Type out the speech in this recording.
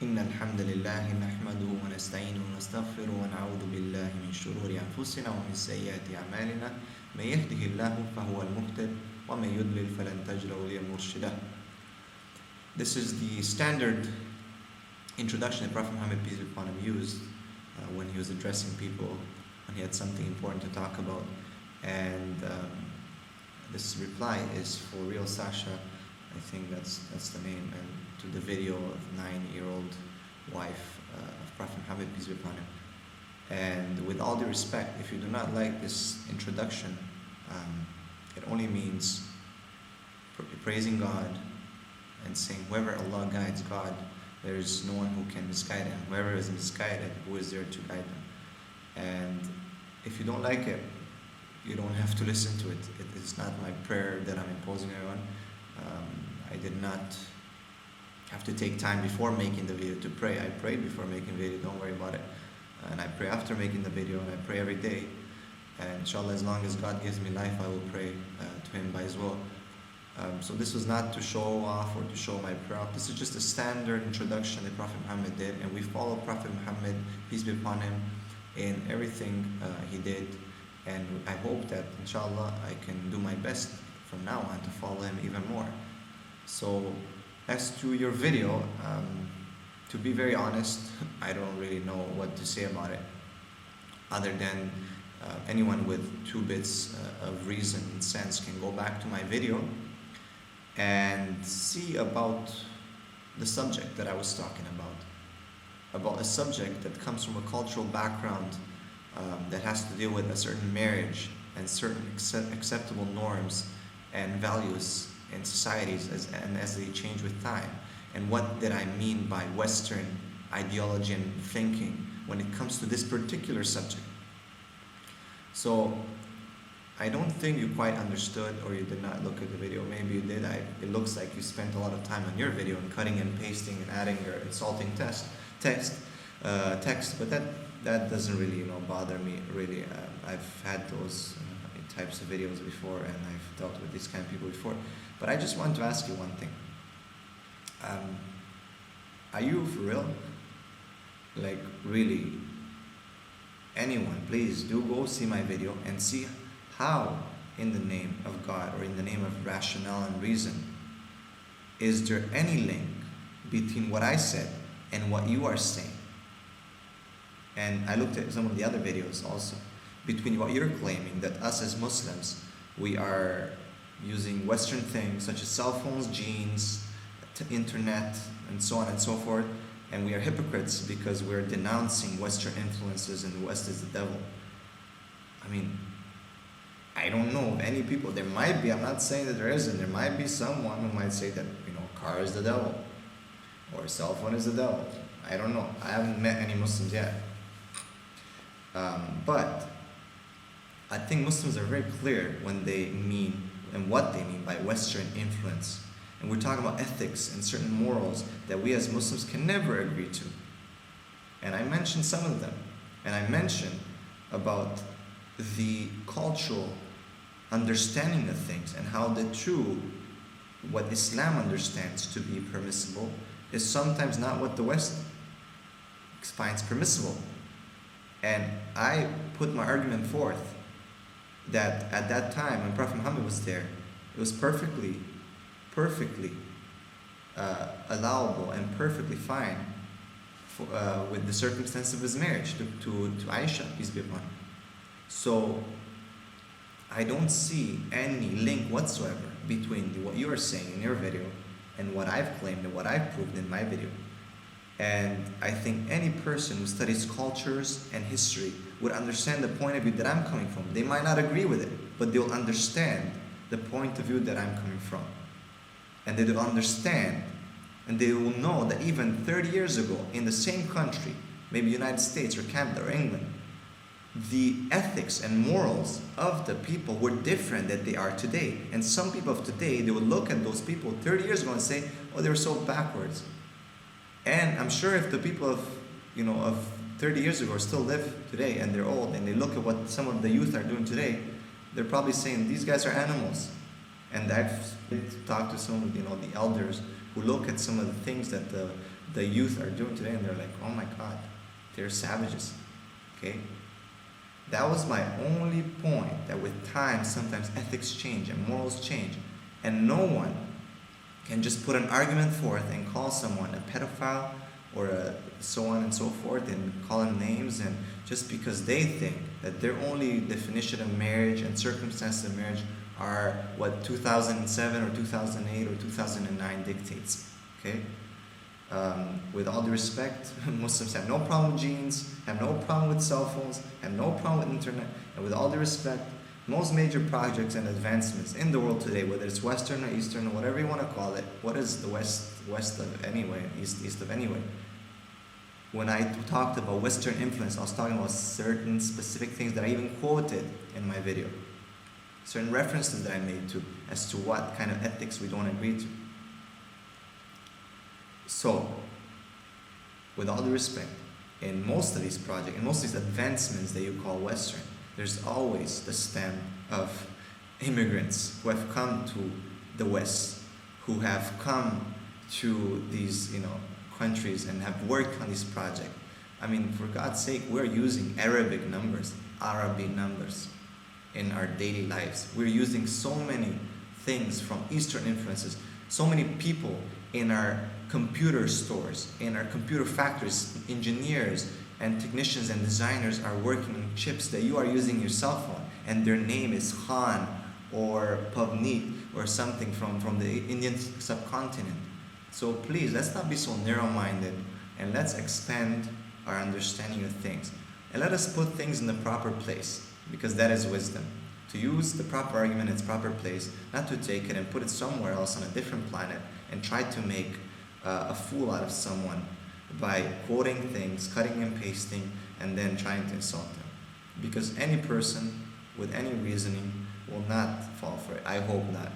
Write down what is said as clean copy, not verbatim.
إن الحمد لله نحمده ونستعينه ونستغفره ونعوذ بالله من شرور أنفسنا ومن سيئات أعمالنا من يهده الله فهو المهتد ومن يضلل فلن تجد له وليا مرشدا. This is the standard introduction that Prophet Muhammad, peace be upon him, used when he was addressing people, when he had something important to talk about. And this reply is for real Sasha, I think that's the name, and to the video of 9-year-old wife of Prophet Muhammad, peace be upon him. And with all due respect, if you do not like this introduction, it only means praising God and saying whoever Allah guides God, there is no one who can misguide him. Whoever is misguided, who is there to guide them? And if you don't like it, you don't have to listen to it. It is not my prayer that I'm imposing on everyone. I did not have to take time before making the video to pray. I prayed before making the video, don't worry about it. And I pray after making the video, and I pray every day. And inshallah, as long as God gives me life, I will pray to Him by His will. So this was not to show off or to show my prayer off. This is just a standard introduction that Prophet Muhammad did, and we follow Prophet Muhammad, peace be upon him, in everything he did. And I hope that, inshallah, I can do my best from now on to follow him even more. So, as to your video, to be very honest, I don't really know what to say about it, other than anyone with 2 bits of reason and sense can go back to my video and see about the subject that I was talking about a subject that comes from a cultural background that has to deal with a certain marriage and certain acceptable norms and values in societies as they change with time. And what did I mean by Western ideology and thinking when it comes to this particular subject? So I don't think you quite understood, or you did not look at the video. Maybe you did. It looks like you spent a lot of time on your video and cutting and pasting and adding your insulting text, but that doesn't really bother me really. I've had those types of videos before, and I've dealt with these kind of people before. But I just want to ask you one thing. Are you for real? Like, really? Anyone, please do go see my video and see how, in the name of God or in the name of rationale and reason, is there any link between what I said and what you are saying? And I looked at some of the other videos also, between what you're claiming, that us as Muslims, we are using Western things such as cell phones, jeans, internet, and so on and so forth, and we are hypocrites because we're denouncing Western influences and the West is the devil. I mean, I don't know of any people. There might be, I'm not saying that there isn't, there might be someone who might say that, car is the devil, or cell phone is the devil. I don't know. I haven't met any Muslims yet. But I think Muslims are very clear when they mean and what they mean by Western influence. And we're talking about ethics and certain morals that we as Muslims can never agree to. And I mentioned some of them. And I mentioned about the cultural understanding of things and how what Islam understands to be permissible is sometimes not what the West finds permissible. And I put my argument forth that at that time when Prophet Muhammad was there, it was perfectly allowable and perfectly fine with the circumstance of his marriage to Aisha, peace be upon her. So I don't see any link whatsoever between what you are saying in your video and what I've claimed and what I've proved in my video. And I think any person who studies cultures and history would understand the point of view that I'm coming from. They might not agree with it, but they'll understand the point of view that I'm coming from. And they will understand, and they will know that even 30 years ago, in the same country, maybe United States or Canada or England, the ethics and morals of the people were different than they are today. And some people of today, they would look at those people 30 years ago and say, oh, they were so backwards. And I'm sure if the people of 30 years ago still live today and they're old and they look at what some of the youth are doing today, they're probably saying these guys are animals. And I've talked to some of the elders who look at some of the things that the youth are doing today, and they're like, oh my God, they're savages. Okay? That was my only point, that with time, sometimes ethics change and morals change. And no one can just put an argument forth and call someone a pedophile or so on and so forth, and call them names, and just because they think that their only definition of marriage and circumstances of marriage are what 2007 or 2008 or 2009 dictates. Okay? With all due respect, Muslims have no problem with genes, have no problem with cell phones, have no problem with internet, and with all due respect, most major projects and advancements in the world today, whether it's Western or Eastern or whatever you want to call it, what is the West of anyway, East of anyway? When I talked about Western influence, I was talking about certain specific things that I even quoted in my video. Certain references that I made to as to what kind of ethics we don't agree to. So, with all due respect, in most of these projects, in most of these advancements that you call Western, there's always the stamp of immigrants who have come to the West, who have come to these, countries and have worked on this project. I mean, for God's sake, we're using Arabic numbers in our daily lives. We're using so many things from Eastern influences. So many people in our computer stores, in our computer factories, engineers and technicians and designers are working on chips that you are using your cell phone, and their name is Khan or Pavneet or something from the Indian subcontinent. So please, let's not be so narrow-minded, and let's expand our understanding of things. And let us put things in the proper place, because that is wisdom. To use the proper argument in its proper place, not to take it and put it somewhere else on a different planet and try to make a fool out of someone by quoting things, cutting and pasting, and then trying to insult them. Because any person with any reasoning will not fall for it. I hope not.